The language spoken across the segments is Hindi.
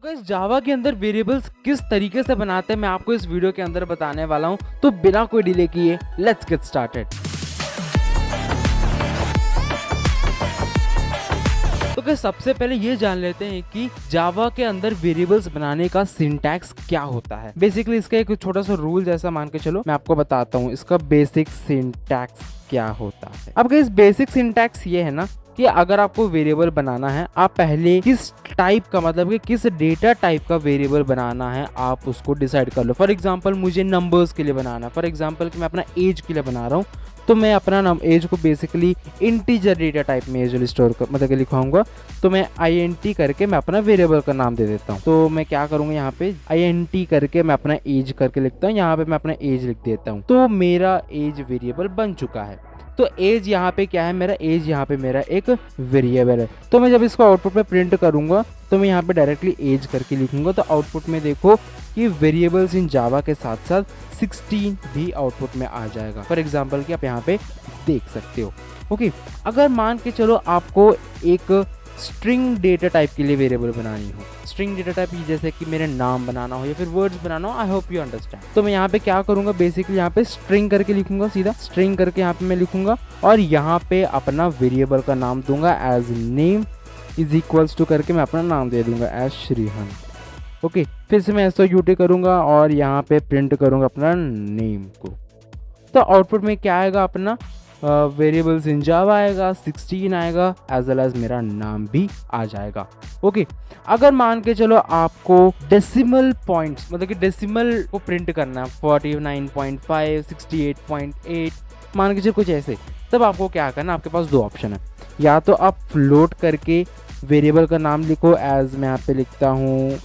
गाइस जावा के अंदर वेरिएबल्स किस तरीके से बनाते हैं मैं आपको इस वीडियो के अंदर बताने वाला हूं। तो बिना कोई डिले किए लेट्स गेट स्टार्टेड। तो गाइस सबसे पहले ये जान लेते हैं कि जावा के अंदर वेरिएबल्स बनाने का सिंटैक्स क्या होता है। बेसिकली इसका एक छोटा सा रूल जैसा मान के चलो, मैं आपको बताता हूँ इसका बेसिक सिंटैक्स क्या होता है। अब गाइस बेसिक सिंटैक्स ये है ना कि अगर आपको वेरिएबल बनाना है, आप पहले किस टाइप का मतलब कि किस डेटा टाइप का वेरिएबल बनाना है आप उसको डिसाइड कर लो। फॉर एग्जांपल मुझे नंबर्स के लिए बनाना है, फॉर एग्जांपल कि मैं अपना एज के लिए बना रहा हूँ, तो मैं अपना एज को बेसिकली इंटीजर डेटा टाइप में एज स्टोर कर मतलब कि लिखाऊंगा। तो मैं INT करके मैं अपना वेरिएबल का नाम दे देता हूँ। तो मैं क्या करूँगा, यहाँ पे INT करके मैं अपना एज करके लिखता हूँ, यहाँ पे मैं अपना एज लिख देता हूँ। तो मेरा एज वेरिएबल बन चुका है। तो एज यहाँ पे क्या है, मेरा एज यहाँ पे मेरा एक वेरिएबल है। तो मैं जब इसको आउटपुट में प्रिंट करूंगा तो मैं यहाँ पे डायरेक्टली एज करके लिखूंगा। तो आउटपुट में देखो कि वेरिएबल्स इन जावा के साथ साथ 16 भी आउटपुट में आ जाएगा। फॉर एग्जांपल कि आप यहाँ पे देख सकते हो। ओके, अगर मान के चलो आपको एक स्ट्रिंग डेटा टाइप के लिए वेरिएबल बनानी हो, स्ट्रिंग डेटा टाइप जैसे कि मेरे नाम बनाना हो या फिर वर्ड्स बनाना हो, आई होप यू अंडरस्टैंड। तो मैं यहाँ पे क्या करूँगा, बेसिकली यहाँ पे स्ट्रिंग करके लिखूंगा, सीधा स्ट्रिंग करके यहाँ पे मैं लिखूंगा और यहाँ पे अपना वेरिएबल का नाम दूंगा as name is equals to करके मैं अपना नाम दे दूंगा एज श्रीहन। ओके, फिर से मैं SOUT करूँगा और यहाँ पे प्रिंट करूँगा अपना नेम को। तो आउटपुट में क्या आएगा, अपना वेरिएबल्स इन जावा आएगा, 16 आएगा, एज वेल एज मेरा नाम भी आ जाएगा। ओके, अगर मान के चलो आपको डेसिमल पॉइंट्स मतलब कि डेसिमल को प्रिंट करना है 49.5 68.8 मान के चलो कुछ ऐसे, तब आपको क्या करना, आपके पास दो ऑप्शन है। या तो आप फ्लोट करके वेरिएबल का नाम लिखो, एज मैं यहाँ पे लिखता हूँ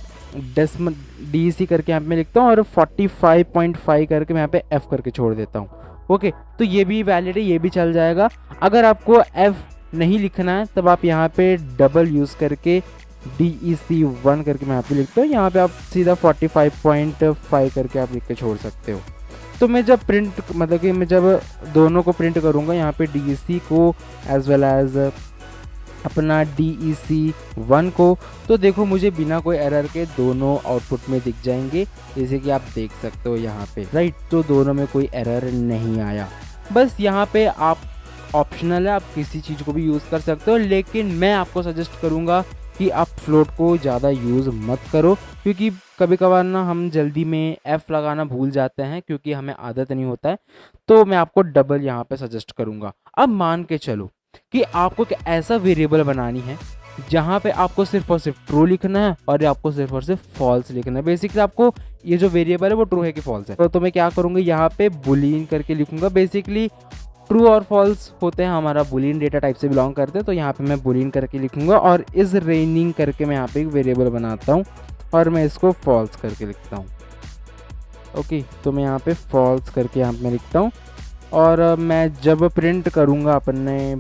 डेसिमल DEC करके यहाँ पे मैं लिखता हूँ और 45.5 करके मैं यहाँ पे F करके छोड़ देता हूँ। ओके, तो ये भी वैलिड है, ये भी चल जाएगा। अगर आपको F नहीं लिखना है तब आप यहाँ पे डबल यूज़ करके DEC1 करके मैं यहाँ पे लिखता हूँ, यहाँ पे आप सीधा 45.5 करके आप लिख के छोड़ सकते हो। तो मैं जब प्रिंट मतलब कि मैं जब दोनों को प्रिंट करूँगा, यहाँ पे DEC को एज वेल एज अपना DEC1 को, तो देखो मुझे बिना कोई एरर के दोनों आउटपुट में दिख जाएंगे, जैसे कि आप देख सकते हो यहाँ पे, राइट। तो दोनों में कोई एरर नहीं आया। बस यहाँ पे आप ऑप्शनल है, आप किसी चीज़ को भी यूज़ कर सकते हो, लेकिन मैं आपको सजेस्ट करूँगा कि आप फ्लोट को ज़्यादा यूज़ मत करो, क्योंकि कभी कभार ना हम जल्दी में F लगाना भूल जाते हैं क्योंकि हमें आदत नहीं होता है। तो मैं आपको डबल यहाँ पे सजेस्ट करूँगा। अब मान के चलो कि आपको एक ऐसा वेरिएबल बनानी है जहाँ पे आपको सिर्फ और सिर्फ ट्रू लिखना है और आपको सिर्फ और सिर्फ फॉल्स लिखना है। बेसिकली आपको ये जो वेरिएबल है वो ट्रू है कि फॉल्स है। तो मैं क्या करूँगा, यहाँ पे बुलियन करके लिखूंगा। बेसिकली ट्रू और फॉल्स होते हैं, हमारा बुलियन डेटा टाइप से बिलोंग करते हैं, तो यहाँ पे मैं बुलियन करके लिखूंगा और इज रेनिंग करके मैं यहाँ पे एक वेरिएबल बनाता हूँ और मैं इसको फॉल्स करके लिखता हूँ। ओके, तो मैं यहाँ पे फॉल्स करके यहाँ पे लिखता हूँ और मैं जब प्रिंट करूँगा अपने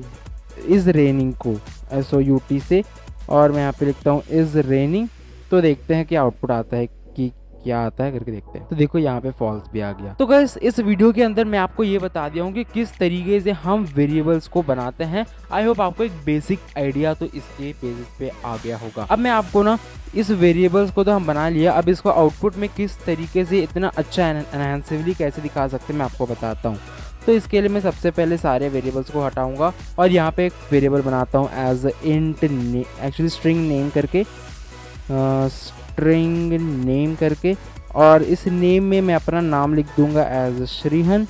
इज़ रेनिंग को SOUT से और मैं यहाँ पे लिखता हूँ इज़ रेनिंग, तो देखते हैं कि आउटपुट आता है कि क्या आता है करके देखते हैं। तो देखो यहाँ पे फॉल्स भी आ गया। तो गाइस इस वीडियो के अंदर मैं आपको ये बता दिया हूँ कि किस तरीके से हम वेरिएबल्स को बनाते हैं। आई होप आपको एक बेसिक आइडिया तो इसके पेजेस पे आ गया होगा। अब मैं आपको ना इस वेरिएबल्स को तो हम बना लिया, अब इसको आउटपुट में किस तरीके से इतना अच्छा एनहांसिवली कैसे दिखा सकते हैं मैं आपको बताता हूँ। तो इसके लिए मैं सबसे पहले सारे वेरिएबल्स को हटाऊंगा और यहाँ पे एक वेरिएबल बनाता हूँ as int actually string name करके, स्ट्रिंग नेम करके, और इस नेम में मैं अपना नाम लिख दूंगा एज श्रीहन।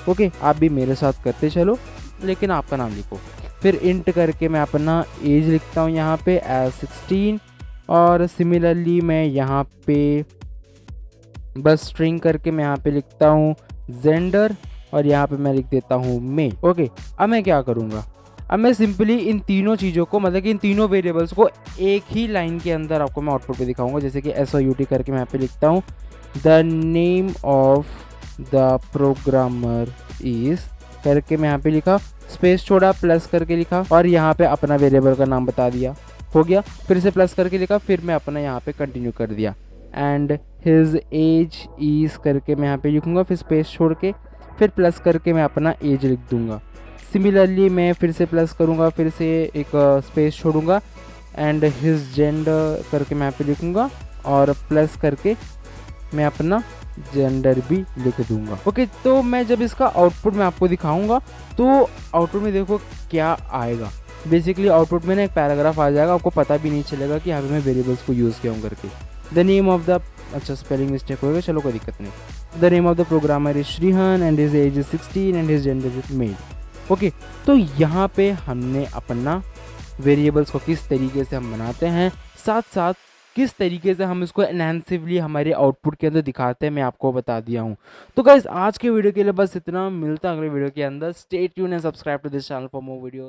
ओके, आप भी मेरे साथ करते चलो, लेकिन आपका नाम लिखो। फिर इंट करके मैं अपना एज लिखता हूँ यहाँ पे एज 16 और सिमिलरली मैं यहाँ पे बस स्ट्रिंग करके मैं यहाँ पे लिखता हूँ जेंडर और यहाँ पे मैं लिख देता हूँ मे। ओके, अब मैं क्या करूँगा, अब मैं सिंपली इन तीनों चीज़ों को मतलब कि इन तीनों वेरिएबल्स को एक ही लाइन के अंदर आपको मैं आउटपुट पे दिखाऊंगा। जैसे कि SOUT करके मैं यहाँ पे लिखता हूँ the name of the programmer is करके मैं यहाँ पे लिखा, स्पेस छोड़ा, प्लस करके लिखा और यहाँ पे अपना वेरिएबल का नाम बता दिया, हो गया। फिर से प्लस करके लिखा, फिर मैं अपना यहाँ पे कंटिन्यू कर दिया एंड हिज एज इज करके मैं यहाँ पे लिखूँगा, फिर स्पेस छोड़ के फिर प्लस करके मैं अपना एज लिख दूंगा। सिमिलरली मैं फिर से प्लस करूंगा, फिर से एक स्पेस छोड़ूंगा एंड हिज जेंडर करके मैं यहाँ पे लिखूँगा और प्लस करके मैं अपना जेंडर भी लिख दूंगा। ओके, तो मैं जब इसका आउटपुट मैं आपको दिखाऊंगा तो आउटपुट में देखो क्या आएगा। बेसिकली आउटपुट में ना एक पैराग्राफ आ जाएगा, आपको पता भी नहीं चलेगा कि यहाँ पे मैं वेरिएबल्स को यूज़ किया हूँ करके। द नेम ऑफ द, अच्छा स्पेलिंग मिस्टेक हो गया, चलो कोई दिक्कत नहीं। The name of the programmer is Shrihan and his age is 16 and his gender is male. Okay, तो यहाँ पे हमने अपना वेरिएबल्स को किस तरीके से हम बनाते हैं, साथ साथ किस तरीके से हम इसको एनहांसिवली हमारे आउटपुट के अंदर दिखाते हैं, मैं आपको बता दिया हूँ। तो गाइस आज के वीडियो के लिए बस इतना, मिलता है अगले वीडियो के अंदर। Stay tune and subscribe to this channel for more videos.